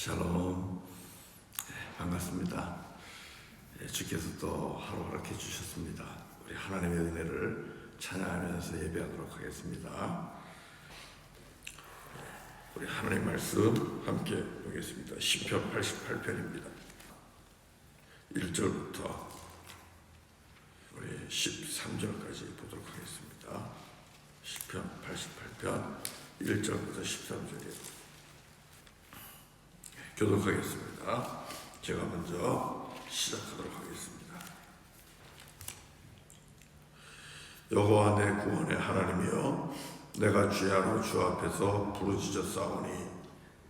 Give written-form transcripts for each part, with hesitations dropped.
샬롬. 반갑습니다. 주께서 또 하루 허락해 주셨습니다. 우리 하나님의 은혜를 찬양하면서 예배하도록 하겠습니다. 우리 하나님 말씀 함께 보겠습니다. 시편 88편입니다. 1절부터 우리 13절까지 보도록 하겠습니다. 시편 88편 1절부터 13절이에요. 교독하겠습니다. 제가 먼저 시작하도록 하겠습니다. 여호와 내 구원의 하나님이여, 내가 죄하로 주 앞에서 부르짖어 싸우니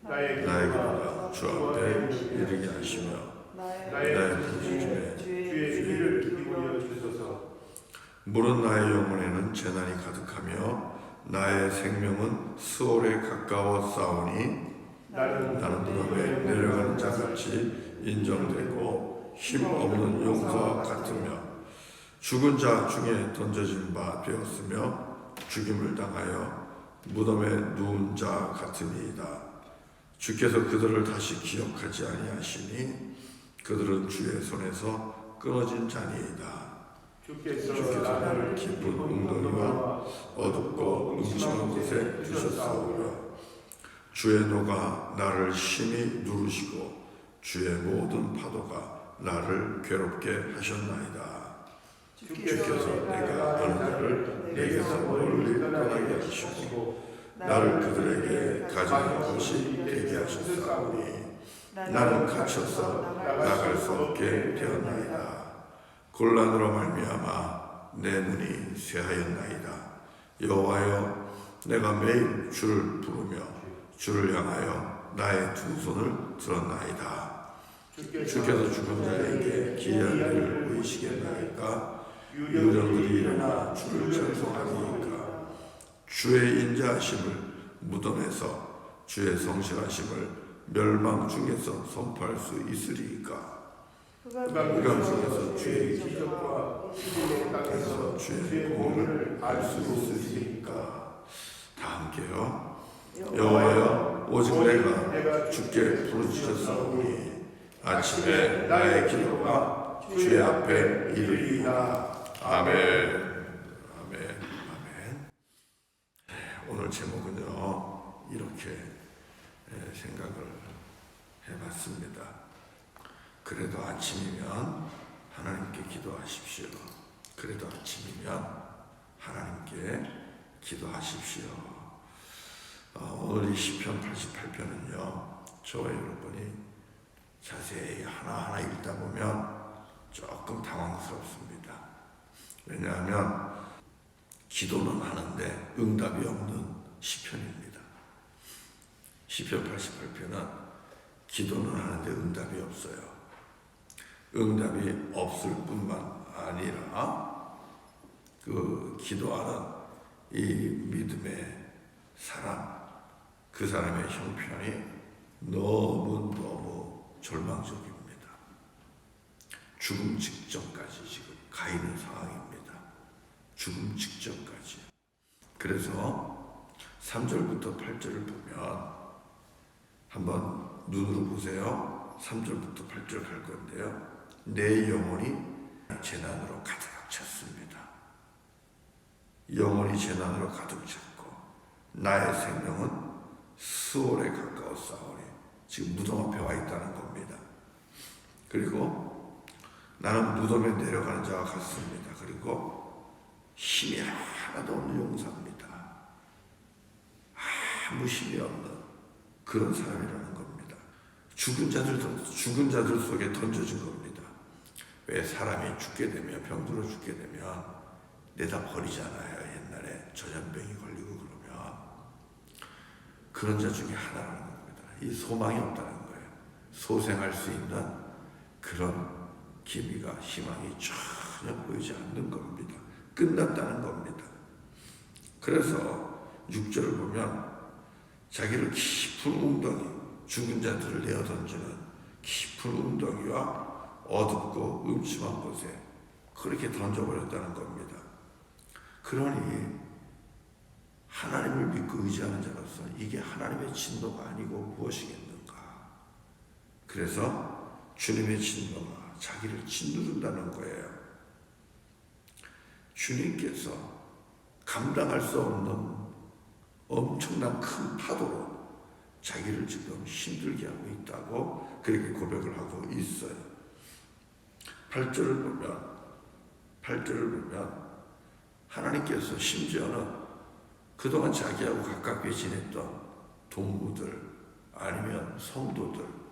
나의 기도가 주 앞에 이르게 하시며 나의 부르짖음에 주의 귀를 기울여 주소서. 물은 나의 영혼에는 재난이 가득하며 나의 생명은 스올에 가까워 싸우니 나는 무덤에 내려가는 자같이 인정되고 힘없는 용사와 같으며 죽은 자 중에 던져진 바 되었으며 죽임을 당하여 무덤에 누운 자 같으니이다. 주께서 그들을 다시 기억하지 아니하시니 그들은 주의 손에서 끊어진 자니이다. 주께서 나를 깊은 웅덩이와 어둡고 음침한 곳에 두셨사오며 주의 노가 나를 심히 누르시고 주의 모든 파도가 나를 괴롭게 하셨나이다. 주께서 내가 어느 날을 내게서 멀리 떠나게 하시고 나를 그들에게 가져갈 곳이 되게 하셨사오니 나는 갇혀서 나갈 수 없게 되었나이다. 곤란으로 말미암아 내 눈이 쇠하였나이다. 여호와여, 내가 매일 주를 부르며 주를 향하여 나의 두 손을 들었나이다. 주께서 죽은 자에게 기이한 일을 보이시겠나이까? 유령들이 일어나 주를 찬송하니까. 주의 인자하심을 무덤에서 주의 성실하심을 멸망 중에서 선포할 수 있으리이까? 흑암 속에서 주의 기적과 시민의 땅에서 주의 공을 알 수 있으리이까? 다 함께요. 여호와여, 오직 내가 주께 부르짖었사오니 아침에 나의 기도가 주의 앞에 이르리이다. 아멘. 아멘. 아멘. 오늘 제목은요, 이렇게 생각을 해봤습니다. 그래도 아침이면 하나님께 기도하십시오. 그래도 아침이면 하나님께 기도하십시오. 오늘 이 시편 88편은요, 저와 여러분이 자세히 하나하나 읽다 보면 조금 당황스럽습니다. 왜냐하면 기도는 하는데 응답이 없는 시편입니다. 시편 88편은 기도는 하는데 응답이 없어요. 응답이 없을 뿐만 아니라 그 기도하는 이 믿음의 사람, 그 사람의 형편이 너무 절망적입니다. 죽음 직전까지 지금 가 있는 상황입니다. 죽음 직전까지. 그래서 3절부터 8절을 보면 한번 눈으로 보세요. 3절부터 8절 갈 건데요. 내 영혼이 재난으로 가득 찼습니다. 영혼이 재난으로 가득 찼고 나의 생명은 스올에 가까워 싸우니, 지금 무덤 앞에 와 있다는 겁니다. 그리고 나는 무덤에 내려가는 자와 같습니다. 그리고 힘이 하나도 없는 용사입니다. 아무 힘이 없는 그런 사람이라는 겁니다. 죽은 자들 속에 던져진 겁니다. 왜 사람이 죽게 되면, 병들어 죽게 되면 내다 버리잖아요. 옛날에 전염병이 걸리고 그러면 그런 자 중에 하나라는 겁니다. 이 소망이 없다는 거예요. 소생할 수 있는 그런 기미가, 희망이 전혀 보이지 않는 겁니다. 끝났다는 겁니다. 그래서 6절을 보면 자기를 깊은 웅덩이, 죽은 자들을 내어 던지는 깊은 웅덩이와 어둡고 음침한 곳에 그렇게 던져버렸다는 겁니다. 그러니 하나님을 믿고 의지하는 자로서 이게 하나님의 진노가 아니고 무엇이겠는가? 그래서 주님의 진노가 자기를 짓누른다는 거예요. 주님께서 감당할 수 없는 엄청난 큰 파도로 자기를 지금 힘들게 하고 있다고 그렇게 고백을 하고 있어요. 8절을 보면 하나님께서 심지어는 그동안 자기하고 가깝게 지냈던 동무들 아니면 성도들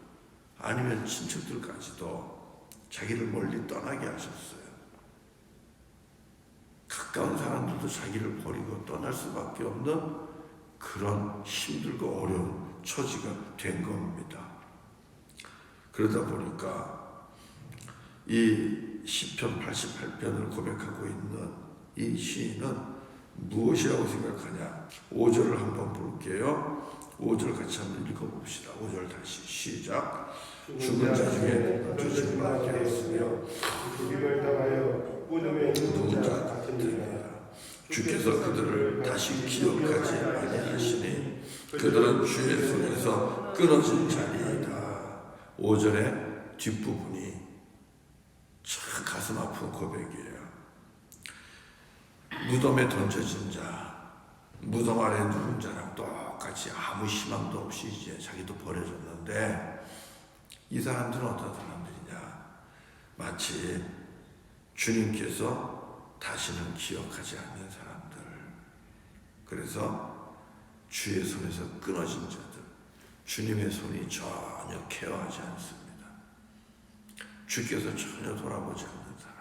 아니면 친척들까지도 자기를 멀리 떠나게 하셨어요. 가까운 사람들도 자기를 버리고 떠날 수밖에 없는 그런 힘들고 어려운 처지가 된 겁니다. 그러다 보니까 이 시편 88편을 고백하고 있는 이 시인은 무엇이라고 생각하냐? 5절을 한번 볼게요. 5절 같이 한번 읽어봅시다. 5절 다시 시작. 죽은 자 중에 쫓을 바 되었으며 죽임을 당하여 누운 자 같으니라. 주께서 그들을 다시 기억하지 아니하시니 그들은 주의 손에서 끊어진 자리이다. 5절의 뒷부분이 참 가슴 아픈 고백이에요. 무덤에 던져진 자, 무덤 아래 누운 자랑 똑같이 아무 희망도 없이 이제 자기도 버려졌는데 이 사람들은 어떤 사람들이냐? 마치 주님께서 다시는 기억하지 않는 사람들. 그래서 주의 손에서 끊어진 자들, 주님의 손이 전혀 케어하지 않습니다. 주께서 전혀 돌아보지 않는 사람,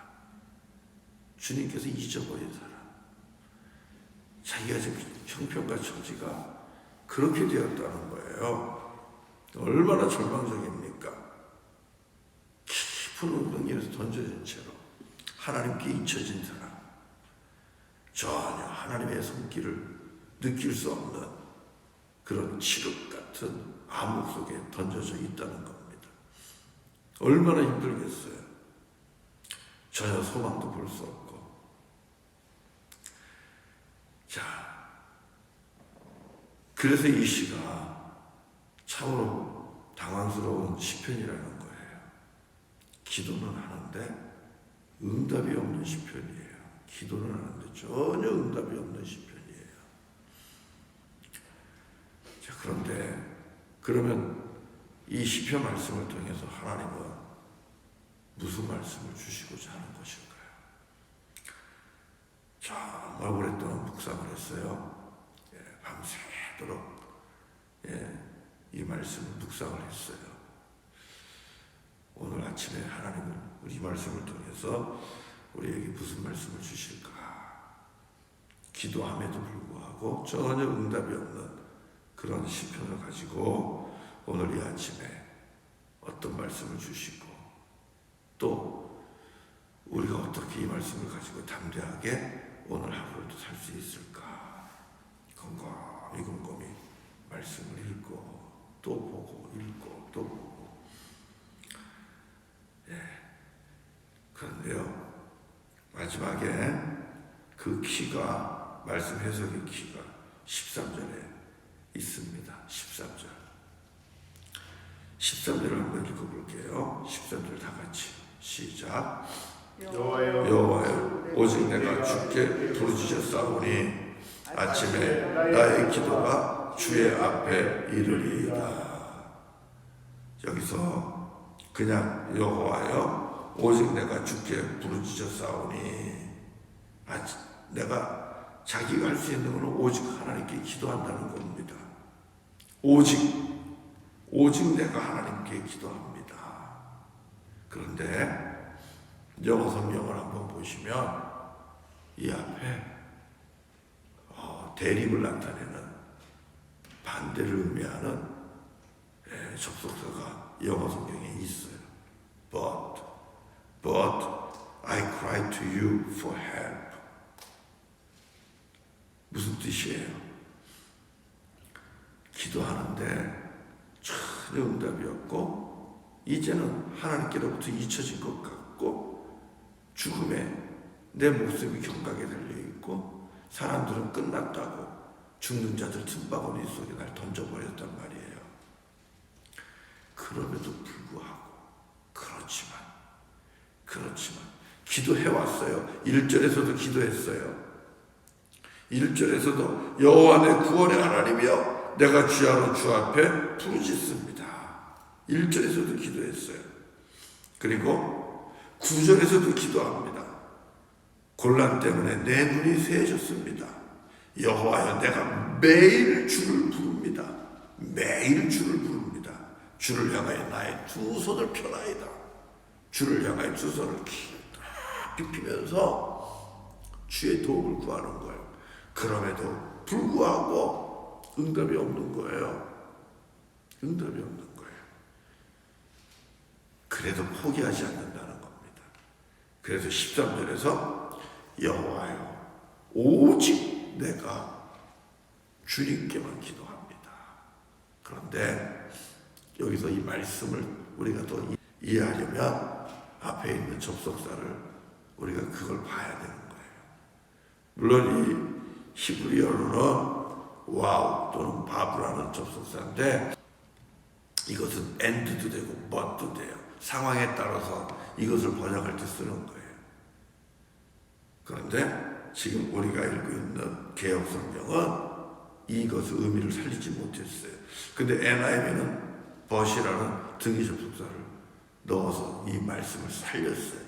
주님께서 잊어버린 사람, 자기가 지금 형편과 처지가 그렇게 되었다는 거예요. 얼마나 절망적입니까? 깊은 웅덩이에서 던져진 채로 하나님께 잊혀진 사람, 전혀 하나님의 손길을 느낄 수 없는 그런 칠흑 같은 암흑 속에 던져져 있다는 겁니다. 얼마나 힘들겠어요. 전혀 소망도 볼 수 없고. 자, 그래서 이 시가 참으로 당황스러운 시편이라는 거예요. 기도는 하는데 응답이 없는 시편이에요. 기도는 하는데 전혀 응답이 없는 시편이에요. 자, 그런데 그러면 이 시편 말씀을 통해서 하나님은 무슨 말씀을 주시고자 하는 것일까요? 정말 오랫동안 묵상을 했어요. 밤새도록 이 말씀을 묵상을 했어요. 오늘 아침에 하나님은 이 말씀을 통해서 우리에게 무슨 말씀을 주실까? 기도함에도 불구하고 전혀 응답이 없는 그런 시편을 가지고 오늘 이 아침에 어떤 말씀을 주시고 또 우리가 어떻게 이 말씀을 가지고 담대하게 오늘 하루를 또 살 수 있을까? 곰곰이 말씀을 읽고 또 보고 읽고 또 보고. 그런데요, 마지막에 그 키가 말씀 해석의 키가 13절에 있습니다. 13절을 한번 읽어볼게요. 13절 다 같이 시작. 여호와여, 오직 내가 주께 부르짖었사오니 아침에 나의 기도가 주의 앞에 이르리이다. 여기서 그냥 여호와여, 오직 내가 주께 부르짖었사오니, 내가 자기가 할 수 있는 것은 오직 하나님께 기도한다는 겁니다. 오직 내가 하나님께 기도합니다. 그런데 영어 성경을 한번 보시면 이 앞에 대립을 나타내는, 반대를 의미하는 접속사가 영어 성경에 있어요. But I cry to you for help. 무슨 뜻이에요? 기도하는데 전혀 응답이 없고 이제는 하나님께로부터 잊혀진 것 같고 죽음에 내 목숨이 경각에 달려있고 사람들은 끝났다고 죽는 자들 틈바구니 속에 날 던져버렸단 말이에요. 그럼에도 불구하고 그렇지만 기도해왔어요. 1절에서도 기도했어요. 1절에서도 여호와 내 구원의 하나님이여 내가 주야로 주 앞에 부르짖습니다. 1절에서도 기도했어요. 그리고 9절에서도 기도합니다. 곤란 때문에 내 눈이 새해졌습니다. 여호와여 내가 매일 주를 부릅니다. 매일 주를 부릅니다. 주를 향하여 나의 두 손을 펴나이다. 주를 향하여 두 손을 깊이 펴면서 주의 도움을 구하는 거예요. 그럼에도 불구하고 응답이 없는 거예요. 응답이 없는 거예요. 그래도 포기하지 않는다는 겁니다. 그래서 13절에서 여호와여 오직 내가 주님께만 기도합니다. 그런데 여기서 이 말씀을 우리가 더 이해하려면 앞에 있는 접속사를 우리가 그걸 봐야 되는 거예요. 물론 이 히브리어로는 와우 또는 바브라는 접속사인데 이것은 and도 되고 but도 돼요. 상황에 따라서 이것을 번역할 때 쓰는 거예요. 그런데 지금 우리가 읽고 있는 개역 성경은 이것의 의미를 살리지 못했어요. 근데 NIV는 but이라는 등위 접속사를 넣어서 이 말씀을 살렸어요.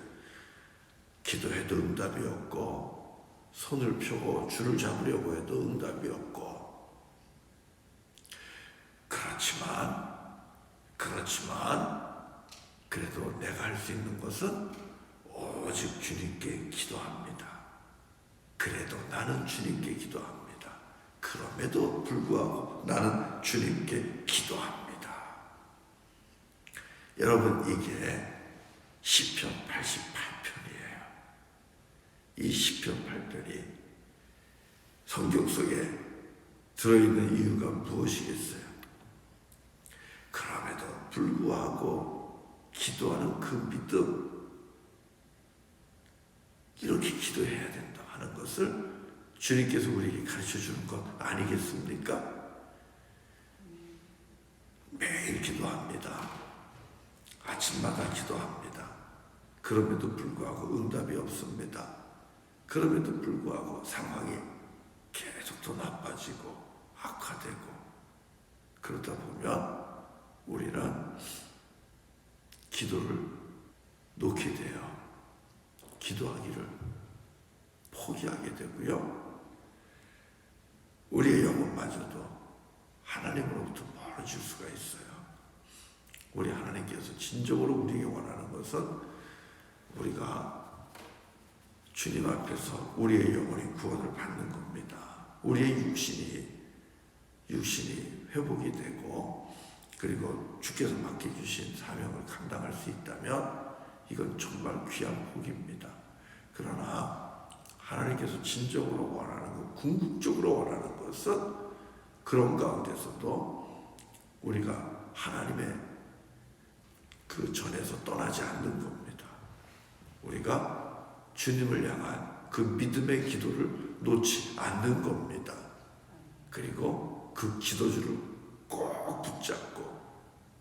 기도해도 응답이 없고 손을 펴고 줄을 잡으려고 해도 응답이 없고 그렇지만 그래도 내가 할 수 있는 것은 오직 주님께 기도합니다. 그래도 나는 주님께 기도합니다. 그럼에도 불구하고 나는 주님께 기도합니다. 여러분 이게 시편 88편이에요. 이 시편 8편이 성경 속에 들어있는 이유가 무엇이겠어요? 그럼에도 불구하고 기도하는 그 믿음, 이렇게 기도해야 된다 하는 것을 주님께서 우리에게 가르쳐 주는 것 아니겠습니까? 매일 기도합니다. 아침마다 기도합니다. 그럼에도 불구하고 응답이 없습니다. 그럼에도 불구하고 상황이 계속 더 나빠지고 악화되고 그러다 보면 우리는 기도를 놓게 돼요. 기도하기를 포기하게 되고요. 우리의 영혼마저도 하나님으로부터 멀어질 수가 있어요. 우리 하나님께서 진정으로 우리에게 원하는 것은 우리가 주님 앞에서 우리의 영혼이 구원을 받는 겁니다. 우리의 육신이 회복이 되고 그리고 주께서 맡겨주신 사명을 감당할 수 있다면 이건 정말 귀한 복입니다. 그러나 하나님께서 진정으로 원하는 것, 궁극적으로 원하는 것은 그런 가운데서도 우리가 하나님의 그 전에서 떠나지 않는 겁니다. 우리가 주님을 향한 그 믿음의 기도를 놓지 않는 겁니다. 그리고 그 기도줄을 꼭 붙잡고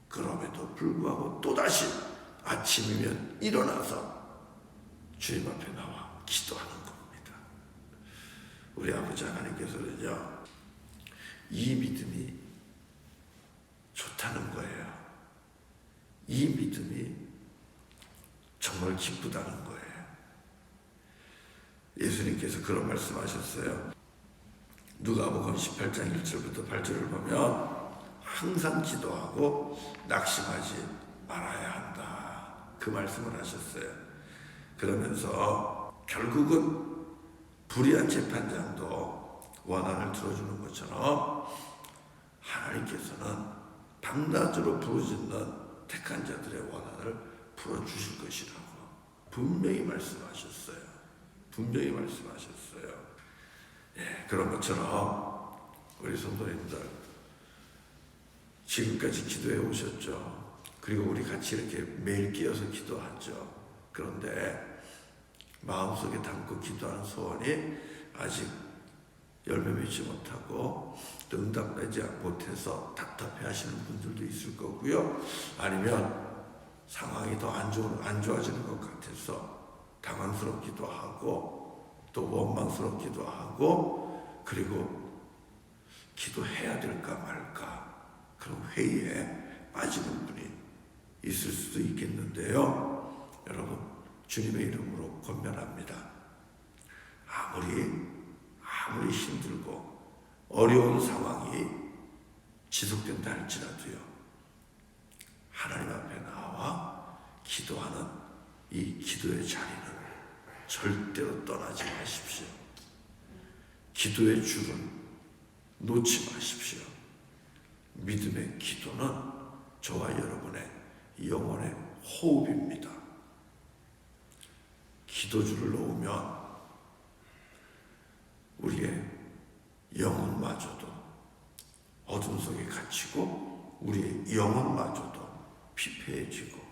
그럼에도 불구하고 또다시 아침이면 일어나서 주님 앞에 나와 기도하는 겁니다. 우리 아버지 하나님께서는요, 이 믿음이 좋다는 거예요. 이 믿음이 정말 기쁘다는 거예요. 예수님께서 그런 말씀하셨어요. 누가복음 18장 1절부터 8절을 보면 항상 기도하고 낙심하지 말아야 한다. 그 말씀을 하셨어요. 그러면서 결국은 불의한 재판장도 원한을 들어주는 것처럼 하나님께서는 밤낮으로 부르짖는 택한 자들의 원한을 풀어주실 것이라고 분명히 말씀하셨어요. 분명히 말씀하셨어요. 예, 그런 것처럼 우리 성도님들 지금까지 기도해 오셨죠. 그리고 우리 같이 이렇게 매일 끼어서 기도하죠. 그런데 마음속에 담고 기도하는 소원이 아직 열매 맺지 못하고 또 응답되지 못해서 답답해 하시는 분들도 있을 거고요. 아니면 상황이 더 안 좋아지는 것 같아서 당황스럽기도 하고 또 원망스럽기도 하고 그리고 기도해야 될까 말까 그런 회의에 빠지는 분이 있을 수도 있겠는데요. 여러분 주님의 이름으로 권면합니다. 아무리 힘들고 어려운 상황이 지속된다 할지라도요. 하나님 앞에 나와 기도하는 이 기도의 자리는 절대로 떠나지 마십시오. 기도의 줄은 놓지 마십시오. 믿음의 기도는 저와 여러분의 영혼의 호흡입니다. 기도줄을 놓으면 우리의 영혼마저도 어둠 속에 갇히고 우리의 영혼마저도 피폐해지고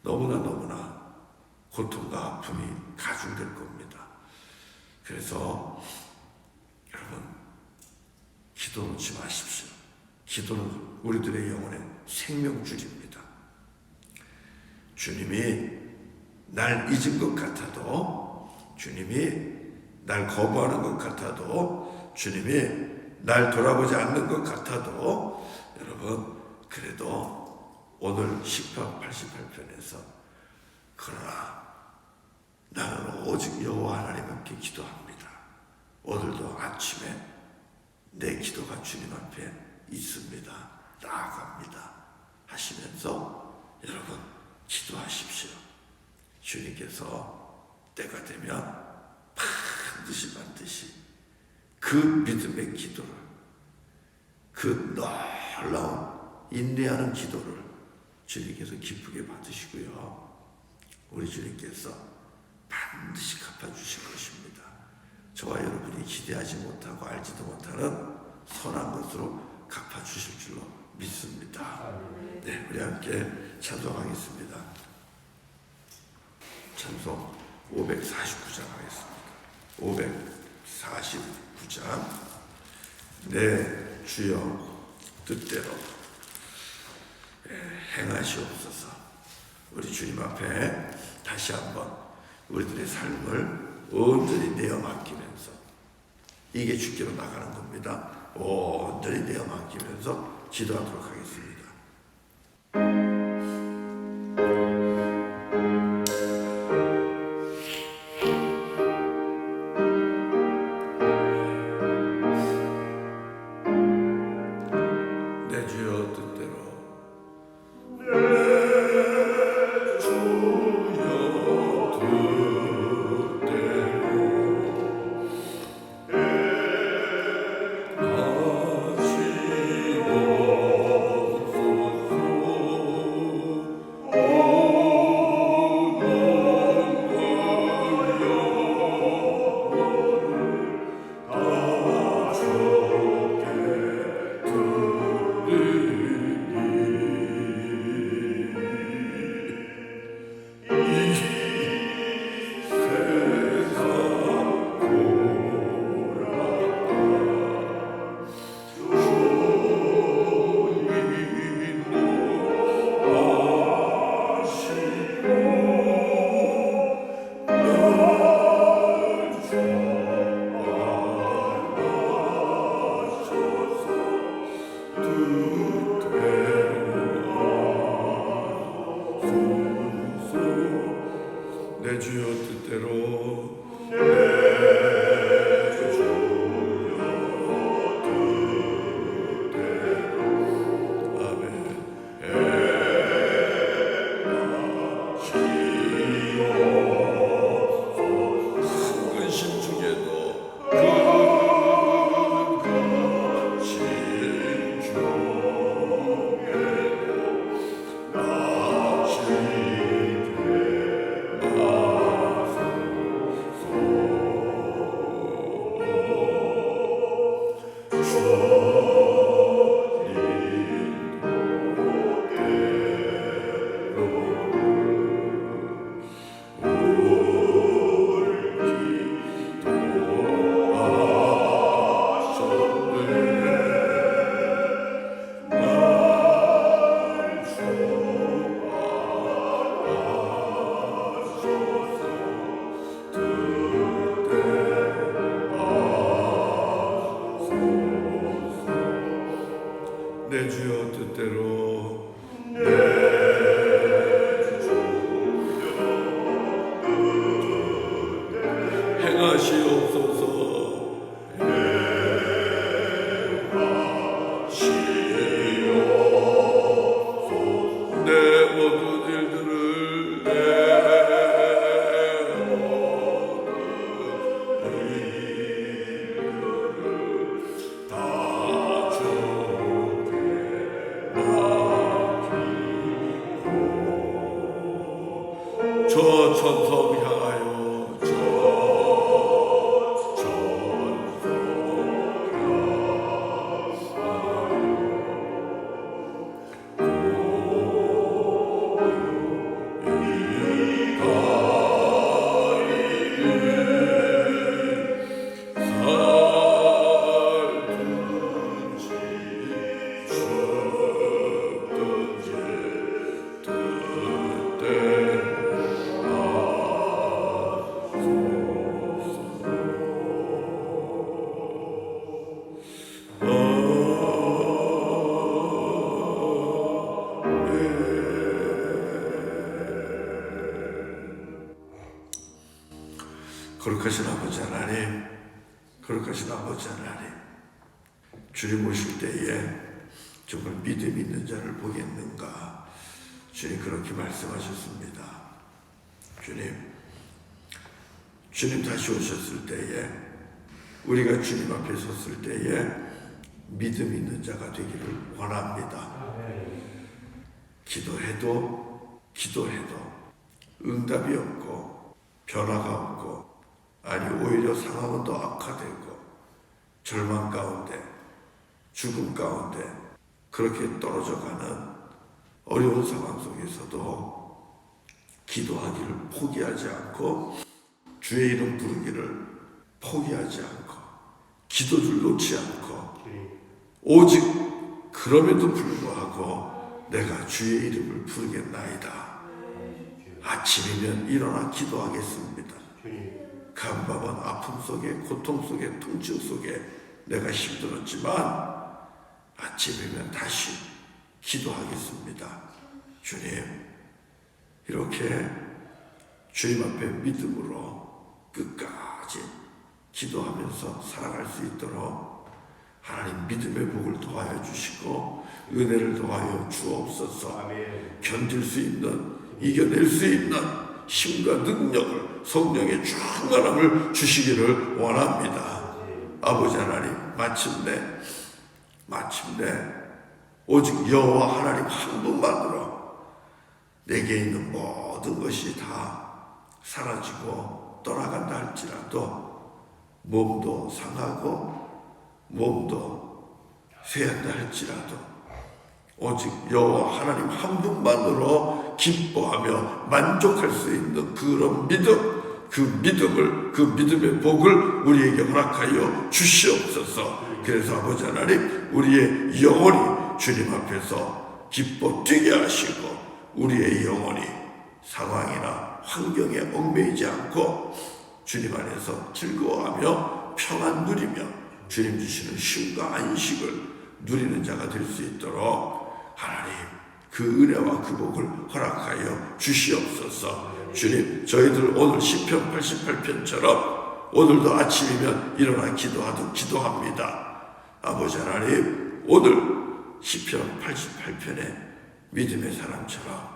너무나 고통과 아픔이 가중될 겁니다. 그래서 여러분 기도 놓지 마십시오. 기도는 우리들의 영혼의 생명줄입니다. 주님이 날 잊은 것 같아도 주님이 날 거부하는 것 같아도 주님이 날 돌아보지 않는 것 같아도 여러분 그래도 오늘 시편 88편에서 그러나 나는 오직 여호와 하나님께 기도합니다. 오늘도 아침에 내 기도가 주님 앞에 있습니다. 나아갑니다. 하시면서 여러분 기도하십시오. 주님께서 때가 되면 반드시 그 믿음의 기도를 그 놀라운 인내하는 기도를 주님께서 기쁘게 받으시고요. 우리 주님께서 반드시 갚아주실 것입니다. 저와 여러분이 기대하지 못하고 알지도 못하는 선한 것으로 갚아주실 줄로 믿습니다. 네, 우리 함께 찬송하겠습니다. 찬송 549장 하겠습니다. 549장 내 주여 뜻대로 행하시옵소서. 우리 주님 앞에 다시 한번 우리들의 삶을 온전히 내어 맡기면서 이게 주께로 나가는 겁니다. 온전히 내어 맡기면서 기도하도록 하겠습니다. 내 주여 뜻대로 내 주여 뜻대로 저 천성 향하여 거룩하신 아버지 하나님, 거룩하신 아버지 하나님, 주님 오실 때에 정말 믿음 있는 자를 보겠는가? 주님 그렇게 말씀하셨습니다. 주님 다시 오셨을 때에 우리가 주님 앞에 섰을 때에 믿음 있는 자가 되기를 원합니다. 기도해도 응답이 없고 변화가 없고, 아니 오히려 상황은 더 악화되고 절망 가운데 죽음 가운데 그렇게 떨어져가는 어려운 상황 속에서도 기도하기를 포기하지 않고 주의 이름 부르기를 포기하지 않고 기도를 놓지 않고 오직 그럼에도 불구하고 내가 주의 이름을 부르겠나이다. 아침이면 일어나 기도하겠습니다. 간밤은 아픔 속에 고통 속에 통증 속에 내가 힘들었지만 아침이면 다시 기도하겠습니다. 주님, 이렇게 주님 앞에 믿음으로 끝까지 기도하면서 살아갈 수 있도록 하나님 믿음의 복을 더하여 주시고 은혜를 더하여 주옵소서. 견딜 수 있는, 이겨낼 수 있는 힘과 능력을, 성령의 충만함을 주시기를 원합니다. 아버지 하나님, 마침내 오직 여호와 하나님 한 분만으로 내게 있는 모든 것이 다 사라지고 떠나간다 할지라도, 몸도 상하고 몸도 쇠한다 할지라도 오직 여호와 하나님 한 분만으로 기뻐하며 만족할 수 있는 그런 믿음, 그 믿음의 복을 우리에게 허락하여 주시옵소서. 그래서 아버지 하나님, 우리의 영혼이 주님 앞에서 기뻐 뛰게 하시고 우리의 영혼이 상황이나 환경에 얽매이지 않고 주님 안에서 즐거워하며 평안 누리며 주님 주시는 쉼과 안식을 누리는 자가 될 수 있도록 하나님 그 은혜와 그 복을 허락하여 주시옵소서. 주님, 저희들 오늘 시편 88편처럼 오늘도 아침이면 일어나 기도하듯 기도합니다. 아버지 하나님, 오늘 시편 88편의 믿음의 사람처럼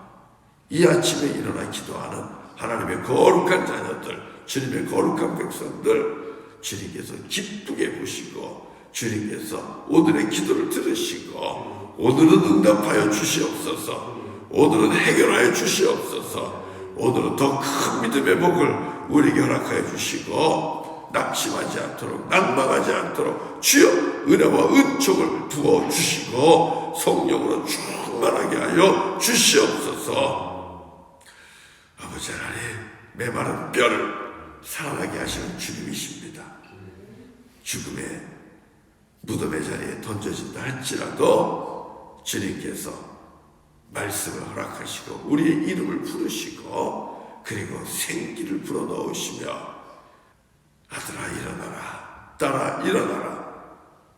이 아침에 일어나 기도하는 하나님의 거룩한 자녀들, 주님의 거룩한 백성들, 주님께서 기쁘게 보시고 주님께서 오늘의 기도를 들으시고 오늘은 응답하여 주시옵소서. 오늘은 해결하여 주시옵소서. 오늘은 더 큰 믿음의 복을 우리에게 허락하여 주시고 낙심하지 않도록, 낭망하지 않도록 주여 은혜와 은총을 부어 주시고 성령으로 충만하게 하여 주시옵소서. 아버지 하나님, 메마른 뼈를 살아나게 하시는 주님이십니다. 죽음의 무덤의 자리에 던져진다 할지라도 주님께서 말씀을 허락하시고 우리의 이름을 부르시고 그리고 생기를 불어넣으시며 아들아 일어나라, 딸아 일어나라,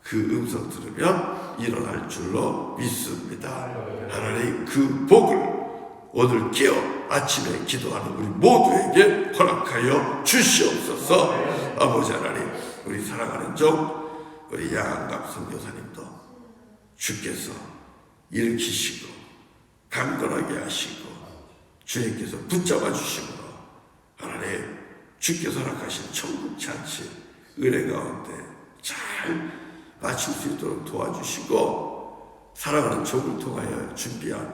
그 음성 들으면 일어날 줄로 믿습니다. 하나님 그 복을 오늘 깨어 아침에 기도하는 우리 모두에게 허락하여 주시옵소서. 아버지 하나님, 우리 사랑하는 종 우리 양한갑 선교사님도 주께서 일으키시고 강건하게 하시고 주님께서 붙잡아 주심으로 하나님 주께서 허락하신 천국 잔치 은혜 가운데 잘 마칠 수 있도록 도와주시고 사랑하는 종을 통하여 준비한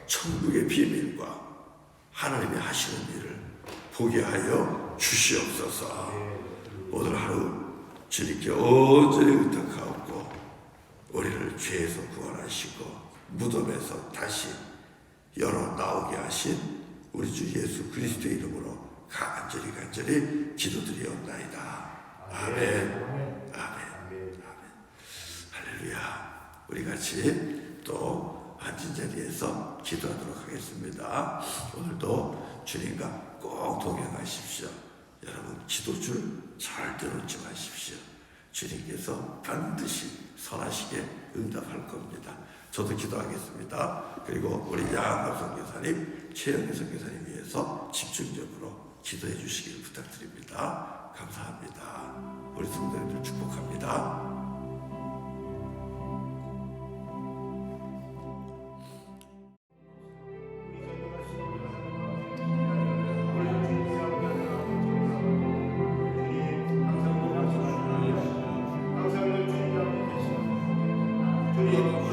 천국의 비밀과 하나님이 하시는 일을 보게 하여 주시옵소서. 오늘 하루 주님께 온전히 의탁하옵고 우리를 죄에서 구원하시고 무덤에서 다시 열어 나오게 하신 우리 주 예수 그리스도의 이름으로 간절히 기도드리옵나이다. 아멘. 아멘. 할렐루야. 우리 같이 또 앉은 자리에서 기도하도록 하겠습니다. 오늘도 주님과 꼭 동행하십시오. 여러분 기도줄 절대 놓지 마십시오. 주님께서 반드시 선하시게 응답할 겁니다. 저도 기도하겠습니다. 그리고 우리 양합 선교사님, 최영희 선교사님 위해서 집중적으로 기도해 주시길 부탁드립니다. 감사합니다. 우리 성도님들 축복합니다. 주님